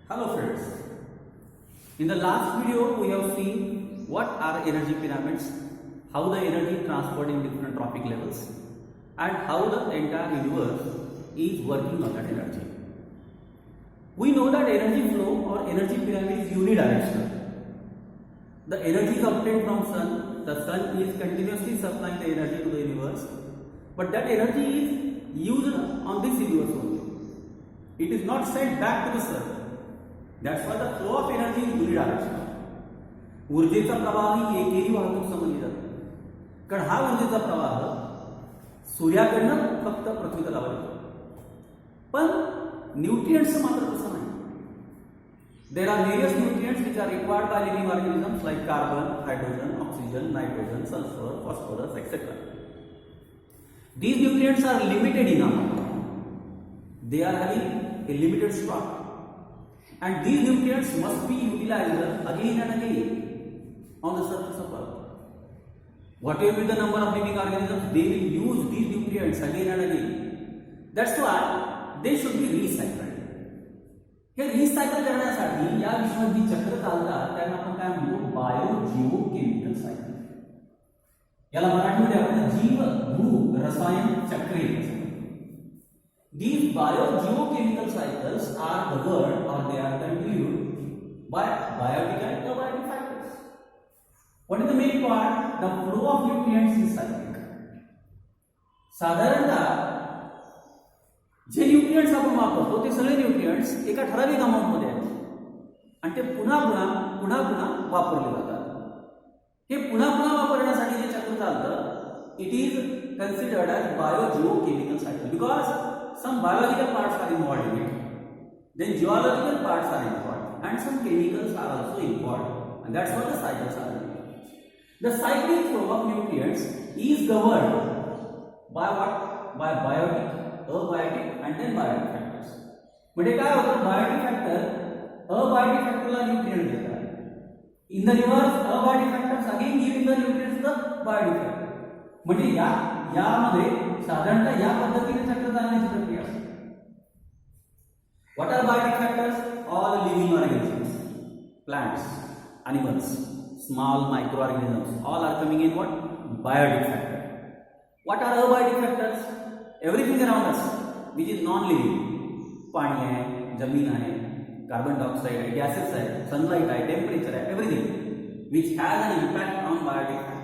Hello friends, in the last video we have seen what are energy pyramids, how the energy transferred in different trophic levels and how the entire universe is working on that energy. We know that energy flow or energy pyramid is unidirectional. The energy is obtained from sun, the sun is continuously supplying the energy to the universe, but that energy is used on this universe only. It is not sent back to the sun. That's why the flow of energy is unidirectional. ऊर्जेचा प्रवाह ही एकेरी वाहतूक समजली जाते, कारण हा ऊर्जेचा प्रवाह सूर्याकडनं फक्त पृथ्वी तलावर येतो. पण न्यूट्रिएंट्स मात्र तसं नाही. There are various nutrients which are required by living organisms like carbon, hydrogen, oxygen, nitrogen, sulfur, phosphorus, etc. These nutrients are limited in amount. They are having a limited stock. And these nutrients must be utilized again and again on the surface of Earth. Whatever be the number of living organisms, they will use these nutrients again and again. That's why they should be recycled. हे recycle करण्यासाठी या विश्वात जी चक्र चालतात त्यांना आपण काय म्हणतो, बायो जिओ केमिकल सायकल. याला मराठीमध्ये आपण जीव भू रसायन चक्रे. These biogeochemical cycles are governed or they are controlled by biotic and abiotic factors. What is the main part? The flow of nutrients is cyclic. साधारणतः जे न्यूट्रिएंट्स आपण वापरतो ते सगळे न्यूट्रिएंट्स एका ठराविक अमाउंट मध्ये आहेत आणि ते पुन्हा पुन्हा वापरले जातात. हे पुन्हा वापरण्यासाठी जे चक्र चालतं, it is considered as biogeochemical cycle because some biological parts are involved in it, then geological parts are involved, and some chemicals are also involved, and that's what the cycles are. The cyclic flow of nutrients is governed by what? By biotic, abiotic, and then biotic factors. म्हणजे काय होतं, biotic factor abiotic factor ला nutrient देतात. In the reverse, abiotic factors again giving the nutrients to the biotic factor. म्हणजे यामध्ये साधारणतः या पद्धतीने चक्र चालण्याची प्रक्रिया असते. What are biotic factors? All living organisms, plants, animals, small microorganisms, all are coming in what? Biotic factor. What are abiotic factors? Everything around us which is non-living. पाणी आहे, जमीन आहे, कार्बन डायऑक्साइड आहे, गॅसेस आहे, sunlight आहे, temperature आहे, everything which has an impact on biotic factors.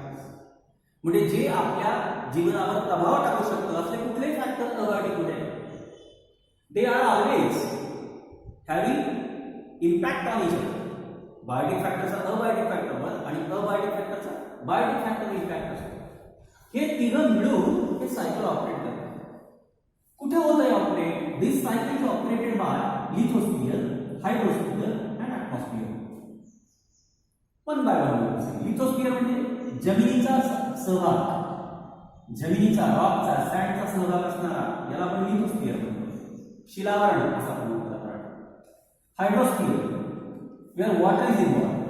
म्हणजे जे आपल्या जीवनावर प्रभाव टाकू शकतात असले कुठलेही फॅक्टर अबायोटिक मध्ये they are always having impact on each other. Biotic फॅक्टरचा अबायोटिक फॅक्टरवर आणि अबायोटिक फॅक्टरचा बायोटिक फॅक्टर इम्पॅक्ट असतो. हे तिघं मिळून हे सायकल ऑपरेट करतात. कुठे होत आहे operate? This cycle is operated by lithosphere, hydrosphere and atmosphere. पण बाय वन लिथोस्फियर म्हणजे जमिनीचा सहभाग, जमिनीचा रॉकचा सँडचा सहभाग असणारा याला आपण लिथोस्फियर म्हणतो. शिलावरण असा आपण म्हणतो. Hydrosphere where water is involved,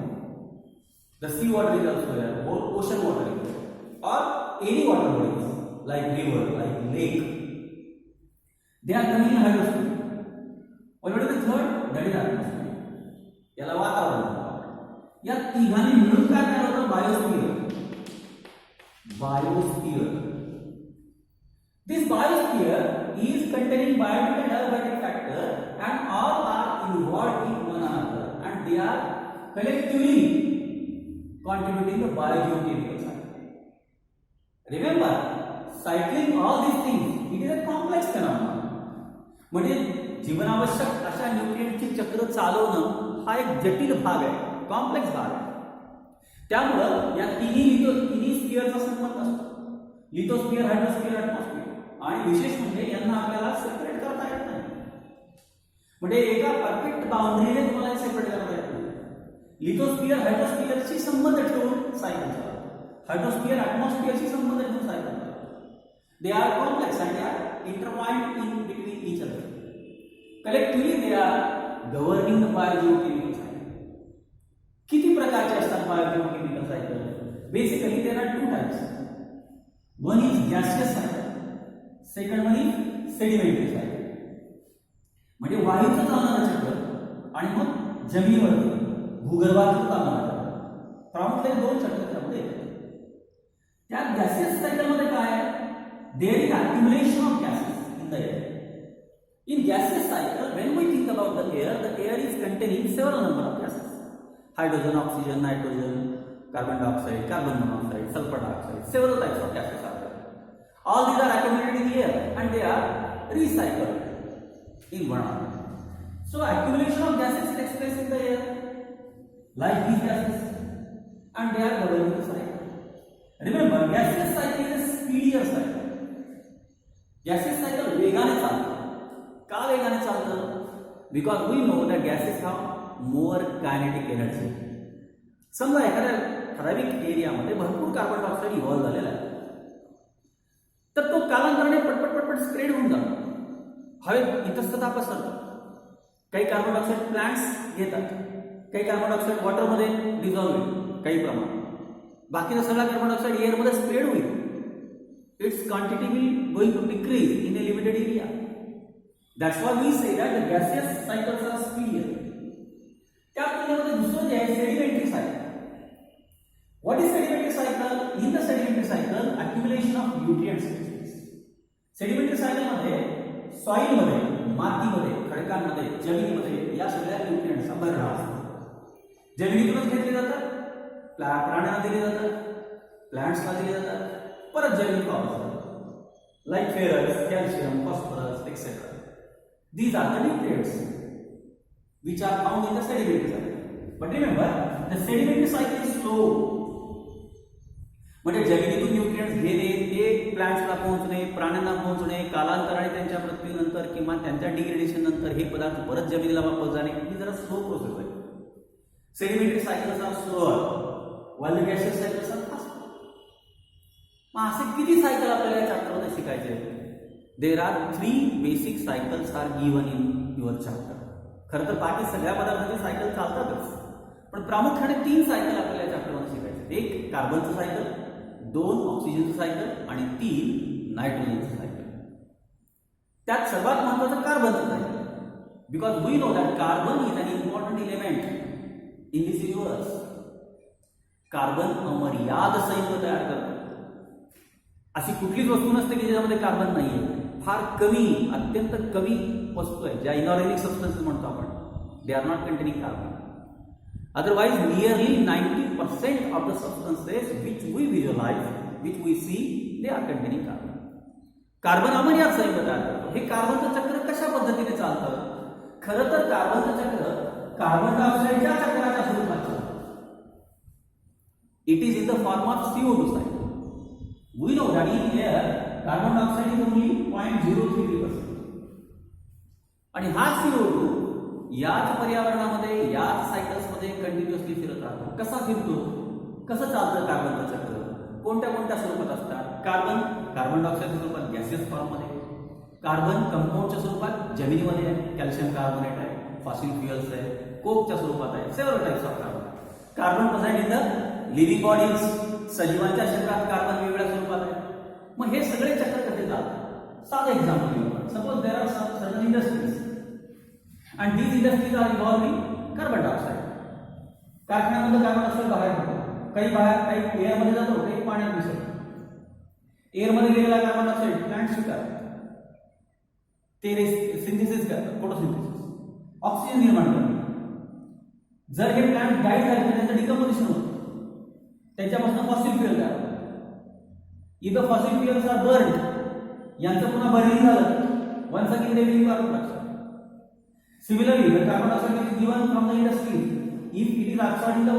the sea water is also there, ocean water is there, or any water bodies like river, like lake, they are coming in hydrosphere. और what is the third? That is atmosphere. याला वातावरण म्हणतो. या तिघांनी मिळून काय तयार होतं? Biosphere. Biosphere. This biosphere is containing biotic and abiotic factor and all are involved in one another and they are collectively contributing the biogeochemical cycle. Remember, cycling all these things, it is a complex phenomenon. म्हणजे जीवनावश्यक अशा न्यूट्रिएंटचे चक्र चालवणं हा एक जटिल भाग आहे, कॉम्प्लेक्स भाग आहे. त्यामुळं या तिन्ही स्फिअरचा संबंध असतो. Lithosphere, hydrosphere, atmosphere. आणि विशेष म्हणजे यांना आपल्याला सेपरेट करता येत नाही. म्हणजे एका परफेक्ट बाउंड्रीने तुम्हाला सेपरेट करता येत नाही. लिथोस्फियर हायड्रोस्फियरशी संबंध ठेवून सायकल चालवतात, हायड्रोस्फियर ॲटमॉस्फियरशी संबंध ठेवून सायकल चालवतात. They are complex and they are intertwined in between each other. Collectively they are governing the biogeochemical cycle. किती प्रकारचे असतात biogeochemical cycle? Basically there are two types. One is gaseous cycle, second one is sedimentary cycle. म्हणजे वायूचं चालणारं चक्र आणि मग जमिनीवरती भूगर्भातून तापमान प्रामुख्याने दोन चक्र त्यामध्ये येतात. त्या गॅसेस सायकलमध्ये काय आहे, there is accumulation of gases in the air. In gaseous cycle, when we think about the air is containing several number of gases: hydrogen, oxygen, nitrogen, carbon dioxide, carbon monoxide, sulfur dioxide. Several types of gases are there. All these are accumulated in the air and they are recycled in one hour. So accumulation of gases takes place in the air, like these gases, and they are governing the cycle. Remember, gaseous cycle is a speedier cycle. Gaseous cycle वेगाने चालतं. का वेगाने चालतं? Because we know that gases have more kinetic energy. समजा एखाद्या ठराविक एरियामध्ये भरपूर कार्बन डायऑक्साईड इव्हॉल्व्ह झालेला आहे, तर तो कालांतराने पटपट स्प्रेड होऊन जातो, हवेत इतस्ततः पसरतो. काही कार्बन डायऑक्साईड प्लांट्स घेतात, काही कार्बन डायऑक्साईड वॉटरमध्ये डिझॉल्व्ह होईल काही प्रमाणात, बाकीचा सगळा कार्बन डायऑक्साईड एअरमध्ये स्प्रेड होईल. Its quantity will going to decrease in a limited area. That's why we say that the gaseous cycles are speedier. त्या तुलनेमध्ये दुसरं जे आहे sedimentary cycle. What is sedimentary cycle? In the sedimentary cycle, accumulation of nutrients takes place. Sedimentary cycle मध्ये soil मध्ये, मातीमध्ये, खडकांमध्ये, जमिनीमध्ये या सगळ्या न्यूट्रिएंट्सचा भरणा असतो. जमिनीतूनच घेतले जातात, प्राण्यांना दिले जातात, प्लांट्सला दिले जातात, परत जमिनीत वापरले जातात. Like ferrous, calcium, phosphorus etcetera. These are the nutrients which are found in the sedimentary cycle. But remember, the sedimentary cycle is slow. म्हणजे जमिनीतून न्यूट्रिएंट्स घेणे, ते प्लांट्सला पोहोचणे, प्राण्यांना पोहोचणे, कालांतराने त्यांच्या मृत्यूनंतर किंवा त्यांच्या डिग्रेडेशन नंतर हे पदार्थ परत जमिनीला वापस जाणे, ही जरा स्लो प्रोसेस आहे. Sedimentary cycles are slower, while the gaseous cycles are faster. मग असे किती सायकल आपल्याला या चॅप्टरमध्ये शिकायचे आहेत? There are 3 basic cycles are given in your chapter. खरं तर बाकी सगळ्या पदार्थांचे सायकल चालतातच, पण प्रामुख्याने 3 सायकल आपल्याला चॅप्टरमध्ये शिकायचे. 1 कार्बनचं सायकल, 2 ऑक्सिजनचं सायकल आणि 3 नायट्रोजनचं सायकल. त्यात सर्वात महत्त्वाचं कार्बनचं cycle, because we know that carbon is an important element in this universe. Carbon अमर्याद संयुग तयार करतो. अशी कुठलीच वस्तू नसते की ज्याच्यामध्ये कार्बन नाहीये. फार कमी, अत्यंत कमी वस्तू आहे ज्या इनऑर्गॅनिक सबस्टन्स म्हणतो आपण, they are not containing carbon. Otherwise nearly 90% of the substances which we visualise, which we see, they are containing carbon. Carbon अमर्याद संयुग तयार करतो. हे कार्बनचं चक्र कशा पद्धतीने चालतं? खरं तर कार्बनचं चक्र कार्बन डायऑक्साईडच्या चक्राच्या स्वरूपात. It is in the form of CO2 cycle. We know that in air carbon dioxide is only 0.03%. आणि हा CO2 याच पर्यावरणामध्ये, याच सायकल्समध्ये कंटिन्युअसली फिरत राहतो. कसा फिरतो? कसं चालतं कार्बनचं चक्र? कोणत्या स्वरूपात असतात? कार्बन डायऑक्साईडच्या स्वरूपात गॅसियस फॉर्ममध्ये, कार्बन कंपाऊंडच्या स्वरूपात जमिनीमध्ये आहे, कॅल्शियम कार्बोनेट आहे, फॉसिल फ्युएल्स आहे, कोकच्या स्वरूपात आहे, several types of carbon. Carbon present in the living bodies, सजीवांच्या शरीरात कार्बन वेगवेगळ्या स्वरूपात आहे. मग हे सगळे चक्र कसे चालतात? साधं एक्झाम्पल घेऊ. Suppose there are certain industries and these industries are involving carbon dioxide. कारखान्यामध्ये कार्बन डायऑक्साईड बाहेर पडतो, काही एअरमध्ये जातो, काही पाण्यात मिसळतो. एअरमध्ये गेलेला कार्बन डायऑक्साईड प्लांट स्वीकारतात, ते सिंथेसिस करतात, फोटोसिंथेसिस, ऑक्सिजन निर्माण करतात. जर हे प्लांट डाईट झाले तर त्यांचं डिकम्पोजिशन होतं, त्याच्यापासून फॉसिल फ्युएल तयार होतं. इथं फॉसिल फ्युएल्स आर बर्न, यांचं पुन्हा बर्निंग झालं, once again they will carbon dioxide. Similarly, the carbon dioxide is given from the industry. If it is absorbed in the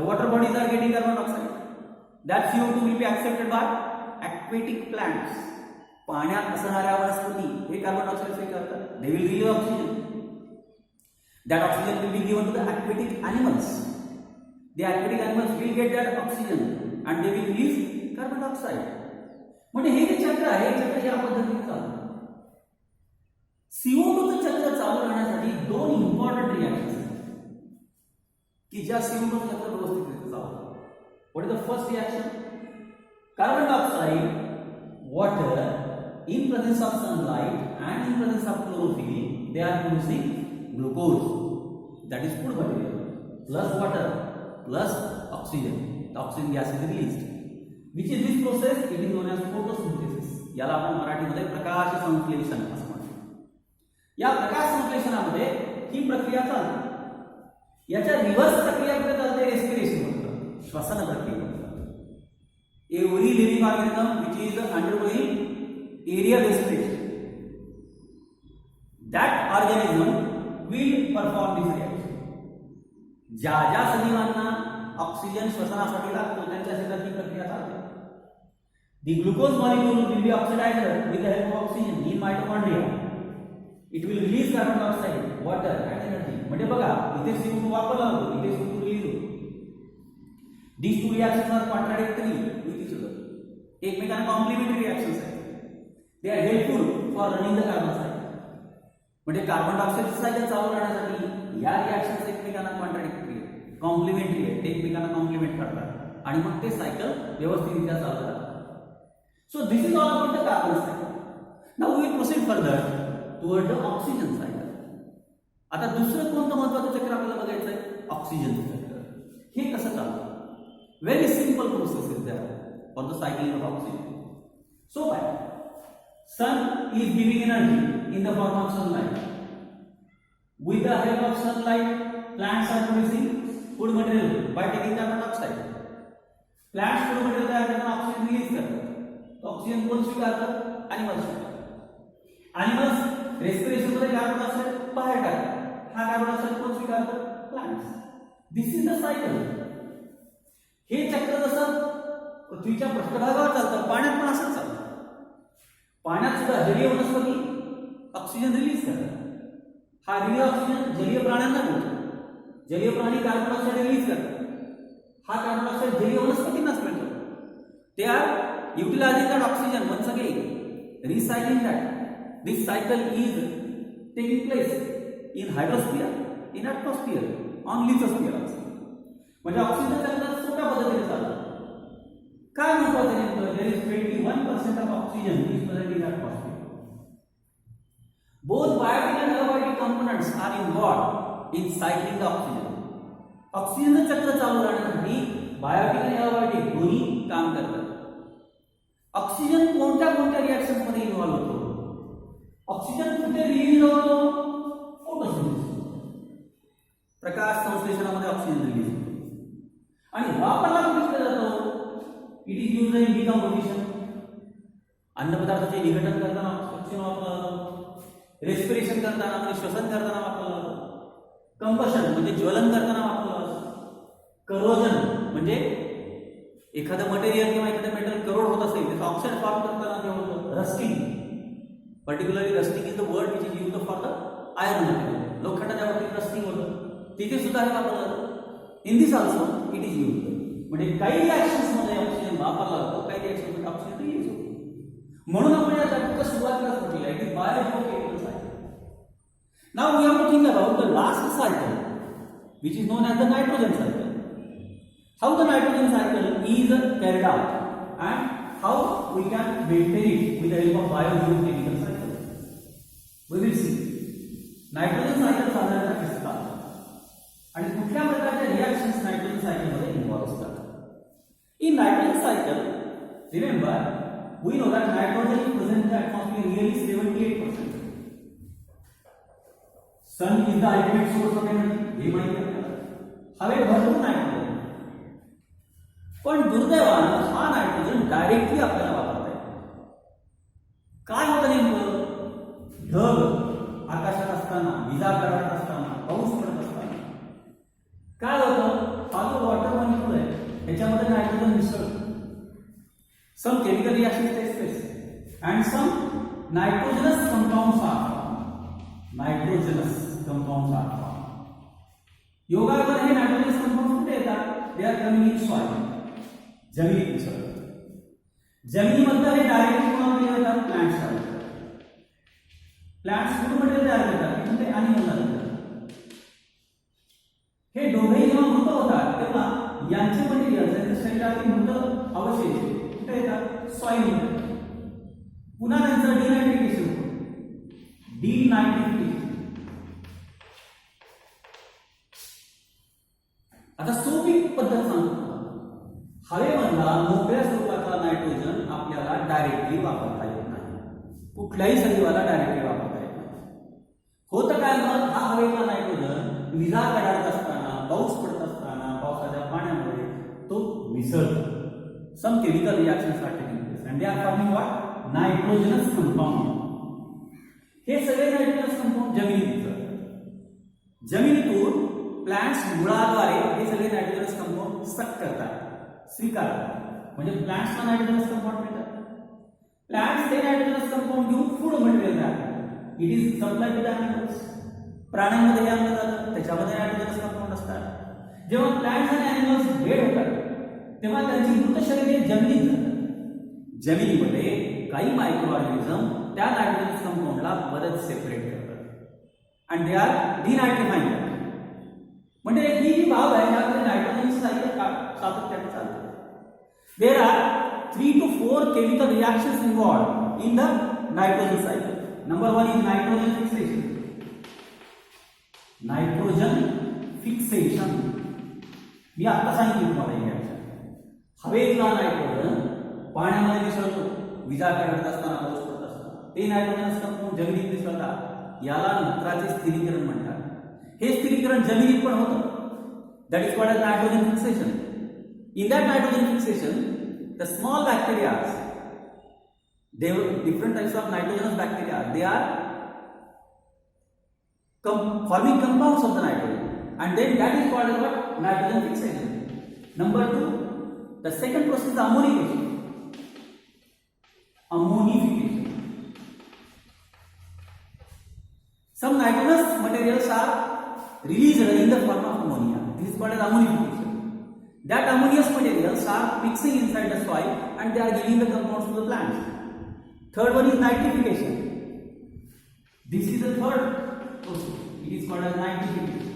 water bodies are getting carbon dioxide. That CO2 will be accepted by aquatic plants. पाण्यात असणाऱ्या वनस्पती हे carbon dioxide स्वीकारतात. They will release oxygen. That oxygen will be given to the aquatic animals. The aquatic animals will get that oxygen and they will release carbon dioxide. म्हणजे हे जे चक्र आहे, चक्र या पद्धतीने चालतं. CO2चं चक्र चालू राहण्यासाठी 2 इम्पॉर्टंट रिॲक्शन्स आहेत की ज्या CO2चं चक्र व्यवस्थित चालतं. What is the first reaction? Carbon dioxide, water in presence of sunlight and in presence of chlorophyll, they are producing glucose. that is food material, plus water, plus oxygen. The oxygen gas is released. Which is this process? It is known as photosynthesis. याला आपण मराठीमध्ये प्रकाश संश्लेषण असं म्हणतो. या प्रकाश संश्लेषणामध्ये ही प्रक्रिया चालते. याच्या रिव्हर्स प्रक्रिया कुठे चालते? रेस्पिरेशन म्हणतात, श्वसन प्रक्रिया म्हणतात. Every living organism which is undergoing aerial respiration, that organism will perform this reaction. ज्या ज्या सजीवांना ऑक्सिजन श्वसनासाठी लागतो त्यांच्या शरीरात ही प्रक्रिया चालते. The glucose molecule will be oxidized with the help of oxygen in mitochondria. It will release carbon dioxide, water and energy. म्हणजे बघा इथे CO2 वापरला होतो, इथे CO2 रिलीज होतो. These two reactions are contradictory with each other. एकमेकांना complementary reactions आहेत. They are helpful for running the carbon cycle. म्हणजे कार्बन डायऑक्साइडचं सायकल चालू राहण्यासाठी या रिएक्शन्स एकमेकांना कॉन्ट्राडिक्टरी आहेत, कॉम्प्लिमेंटरी आहेत, ते एकमेकांना कॉम्प्लिमेंट करतात आणि मग ते सायकल व्यवस्थितरित्या चालू राहतात. So this is all about the carbon cycle. Now we will proceed further toward the oxygen cycle. आता दुसरं कोणतं महत्त्वाचं चक्र आपल्याला बघायचं आहे? ऑक्सिजन चक्र. हे कसं चालतं? Very simple process is there for the cycling of oxygen. So sun is giving energy in the form of sunlight. With the help of sunlight, plants are producing food material by taking carbon dioxide. Plants food material तयार करताना oxygen release करतात. Oxygen कोण स्वीकारतात? Animals स्वीकारतात. Animals respiration मध्ये carbon dioxide बाहेर टाकतात. हा कार्बन डायऑक्साइड कोण स्वीकारतात? Plants. This is the cycle. हे चक्र जसं पृथ्वीच्या पृष्ठभागावर चालतं, पाण्यात पण असंच चालतं. पाण्यात सुद्धा जलीय वनस्पती ऑक्सिजन रिलीज करतात. हा रिलीज ऑक्सिजन जलीय प्राण्यांना मिळतो. जलीय प्राणी कार्बन डायऑक्साइड रिलीज करतात. हा कार्बन डायऑक्साइड जलीय वनस्पतींनाच मिळतो. ते R utilizing that oxygen once again, recycling that. This cycle is taking place in hydrosphere, in atmosphere, on lithosphere also. म्हणजे ऑक्सिजन चक्र सोप्या पद्धतीने चालतं. काय महत्त्वाचं नेमकं? there is 21% of oxygen is present in atmosphere. Both biotic and abiotic components are involved in cycling the oxygen. Oxygen चक्र चालू राहण्यासाठी बायोटिक आणि अबायोटिक दोन्ही काम करतात. ऑक्सिजन कोणत्या कोणत्या रिएक्शन्स मध्ये इन्व्हॉल्व होतो? ऑक्सिजन कुठे रिलीज होतो? फोटोसिंथेसिस, प्रकाश संश्लेषणामध्ये ऑक्सिजन रिलीज होतो. आणि वापरला कुठे जातो? It is used in decomposition. अन्नपदार्थाचे विघटन करताना ऑक्सिजन वापरला जातो. रेस्पिरेशन करताना म्हणजे श्वसन करताना वापरला जातो. कंबशन म्हणजे ज्वलन करताना वापरला जातो. करोजन म्हणजे एखादं मटेरियल किंवा एखादं मेटल करोड होत असेल त्याचं ऑक्साईड फॉर्म करताना ते होतं. Rusting, particularly rusting is the word which is used for the iron material. लोखंडाच्या बाबतीत रस्टिंग होतं, तिथे सुद्धा हे वापरलं जातं. In this also it is used. म्हणजे काही रिएक्शन्स मध्ये ऑक्सिजन वापरला जातो, काही रिएक्शन्स मध्ये ऑक्सिजन रिलीज होतो. म्हणून आपण या टॉपिकच्या सुरुवातीलाच म्हटलं आहे की biochemical cycle. Now we are to think about the last cycle which is known as the nitrogen cycle. How the nitrogen cycle is carried out and how we can maintain it with the help of biogeochemical cycle. We will see. Nitrogen cycle साधारणतः कसं चालतं आणि कुठल्या प्रकारच्या reactions nitrogen cycle मध्ये involve असतात. In nitrogen cycle, remember we know that nitrogen is present in the atmosphere nearly 78%. Sun is the ultimate source of energy. हे माहिती आहे. हवेत भरपूर नायट्रोजन, पण दुर्दैवानं हा नायट्रोजन डायरेक्टली आपल्याला वापरता येतो. काय होतं नेमकं? ढग आकाशात असताना, विजा कडकत असताना, पाऊस पडत असताना काय होतं? हा जो वॉटर मॉलिक्यूल आहे त्याच्यामध्ये नायट्रोजन मिसळतं. Some chemical reactions take place and some nitrogenous compounds are formed. Nitrogenous compounds are formed. योगामध्ये हे नायट्रोजनस कंपाउंड्स कुठे येतात? They are coming in soil. जमिनीत मिसळतात. जमिनीमधलं हे डायरेक्टली कोणाला येतात? प्लांट्स आहेत. प्लांट्स फूड मटेरियल तयार करतात, तिथून ते अॅनिमलला देतात. हे दोघेही जेव्हा मृत होतात तेव्हा यांचे मटेरियल त्यांच्या शरीरातील मृत अवशेष कुठे येतात? सॉइलमध्ये. पुन्हा त्यांचं डिनायट्रिफिकेशन होतं. डिनायट्रिफिकेशन आता सोपी पद्धत सांगतो, हवेमधला मोकळ्या स्वरूपातला नायट्रोजन आपल्याला डायरेक्टली वापरता येत नाही, कुठल्याही सजीवाला डायरेक्टली वापरता येत नाही. होतं काय मग, हा हवेतला नायट्रोजन विजा कडाडत असताना, पाऊस पडत असताना, पावसाच्या पाण्यामध्ये तो मिसळतो. Some chemical reactions are taking place and they are forming what, nitrogenous compound. हे सगळे नायट्रोजनस कंपाऊंड जमिनीत जातात. जमिनीतून प्लांट्स मुळाद्वारे हे सगळे नायट्रोजनस कंपाऊंड सक करतात, स्वीकारतात. म्हणजे प्लांट्सला नायट्रोजनस कंपाऊंड मिळतात. प्लांट्स ते नायट्रोजनस कंपाऊंड घेऊन फूड मटेरियल तयार करतात. It is supply to the animals. प्राण्यांमध्ये हे अन्न जातं, त्याच्यामध्ये नायट्रोजनस कंपाऊंड असतात. जेव्हा प्लांट्स आणि ॲनिमल्स डेड होतात तेव्हा त्यांची मृत शरीरे जमिनीत जातात. जमिनीमध्ये काही मायक्रो ऑर्गॅनिझम त्या नायट्रोजनस कंपाऊंडला बरेच सेपरेट करतात अँड दे आर डिनायट्रिफाईंग. म्हणजे ही जी बाब आहे त्यामध्ये नायट्रोजन सायकल सातत्याने चालते. There are 3 to 4 chemical reactions involved in the nitrogen cycle. Number 1 is nitrogen fixation. Nitrogen fixation मी आता सांगितलं तुम्हाला हे रिएक्शन. हवेतला नायट्रोजन पाण्यामध्ये मिसळतो, विजा काढत असताना, पाऊस पडत असताना ते नायट्रोजन कंपाऊंड जमिनीत मिसळतात. याला नत्राचे स्थिरीकरण म्हणतात. हे स्थिरीकरण जमिनीत पण होतं. That is called as nitrogen fixation. In that nitrogen fixation the small bacteria, they have different types of nitrogenous bacteria, they are forming compounds of the nitrogen and then that is called as what, nitrogen fixation. Number 2, the second process is ammonification. Some nitrogenous materials are released in the form of ammonia. This is called as ammonification. That ammonious materials are mixing inside the soil and they are giving the compounds to the plants. Third one is nitrification. This is the third process. It is called as nitrification.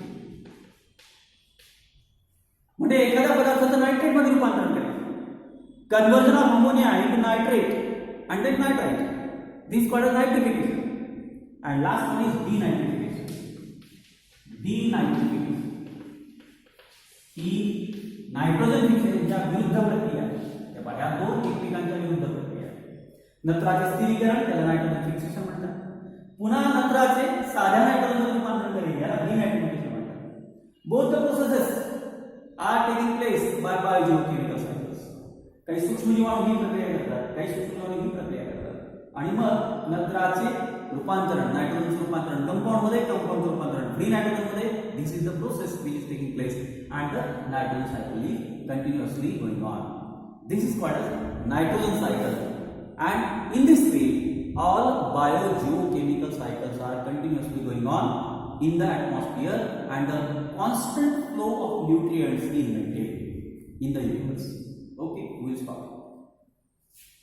म्हणजे एखाद्या पदार्थाचं nitrate मध्ये रूपांतरण करणे. Conversion of ammonia into nitrate and then nitrite. This is called as nitrification. And last one is denitrification. Denitrification ही nitrogen फिक्सेशनच्या विरुद्ध प्रक्रिया आहे. या दोन एकमेकांच्या विरुद्ध प्रक्रिया आहे. नत्राचे स्थिरीकरण त्याला नायट्रोजन फिक्सेशन म्हणतात. पुन्हा नत्राचे साध्या नायट्रोजन रूपांतरण करणे याला डिनायट्रिफिकेशन म्हणतात. Both the processes are taking place by biochemical cycles. काही सूक्ष्मजीवाणू ही प्रक्रिया करतात, काही सूक्ष्मजीवाणू ही प्रक्रिया करतात आणि मग नत्राचे रूपांतरण, नायट्रोजनचे रूपांतरण कंपाऊंड मध्ये, कंपाऊंडचे रूपांतरण फ्री नायट्रोजन मध्ये. This is the process which is taking place and the nitrogen cycle is continuously going on. This is called as nitrogen cycle. And in this way, all biogeochemical cycles are continuously going on in the atmosphere and the constant flow of nutrients is maintained in the universe. Okay, we will stop.